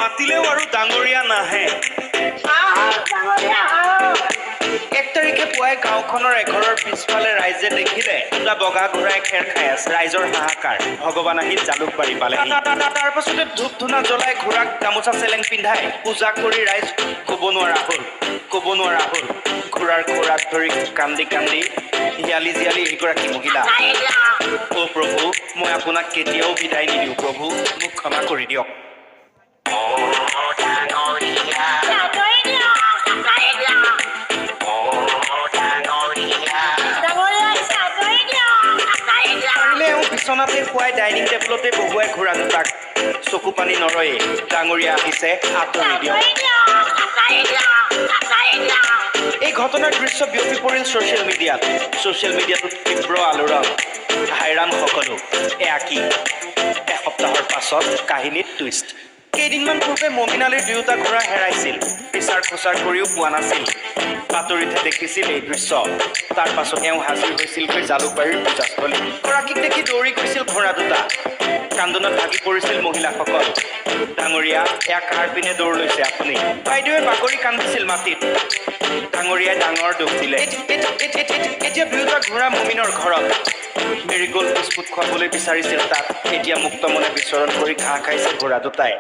মাতিলেও আৰু ডাঙৰীয়া নাহে। 1 তাৰিখে পুৱাই গাঁওখনৰ এঘৰৰ পিছফালে ৰাইজে দেখিলে দুটা বগা ঘোঁৰাই খেৰ খাই আছে। ৰাইজৰ হাহাকাৰ। ভগৱান আহি জালুকবাৰী পালেহি। তাৰ পাছতে ধূপ ধূনা জ্বলাই ঘোঁৰাক গামোচা চেলেং পিন্ধাই পূজা কৰি ৰাইজ ক'ব নোৱাৰা হ'ল। ঘোঁৰাৰ খোৰাত ধৰি কান্দি কান্দি হিয়ালি জিয়ালি এগৰাকী মহিলা। অ প্ৰভু, মই আপোনাক কেতিয়াও বিদায় নিদিওঁ প্ৰভু, মোক ক্ষমা কৰি দিয়ক। বিচনাতে শুৱাই ডাইনিং টেবুলতে বহুৱাই ঘোঁৰা দুটাক। চকু পানী নৰয়ে। ডাঙৰীয়া আহিছে, আঁতৰি দিয়ক। এই ঘটনাৰ দৃশ্য বিয়পি পৰিল ছ'চিয়েল মিডিয়াটোত তীব্ৰ আলোড়ন। হাইৰাণ সকলো। এয়া কি? এসপ্তাহৰ পাছত কাহিনীত টুইষ্ট। কেইদিনমান পূৰ্বে মমিনালীৰ দুয়োটা ঘোঁৰা হেৰাইছিল। বিচাৰ খোচাৰ কৰিও পোৱা নাছিল। বাতৰিতহে দেখিছিল এই দৃশ্য। তাৰ পাছত এওঁ হাজিৰ হৈছিলগৈ জালুকবাৰীৰ পূজাস্থলীত। গৰাকীক দেখি দৌৰি গৈছিল ঘোঁৰা দুটা। কান্দোনত ভাগি পৰিছিল মহিলাসকল। ডাঙৰীয়া, এয়া কাৰ পিনে দৌৰ লৈছে আপুনি? বাইদেৱে বাগৰি কান্দিছিল মাটিত। ডাঙৰীয়াই ডাঙৰ দুখ দিলে। এতিয়া দুয়োটা ঘোঁৰা মমিনৰ ঘৰত। মেৰিগ'ল্ড বিস্কুট খুৱাবলৈ বিচাৰিছিল তাত। এতিয়া মুক্ত মনে বিচৰণ কৰি ঘাঁহ খাইছে ঘোঁৰা দুটাই।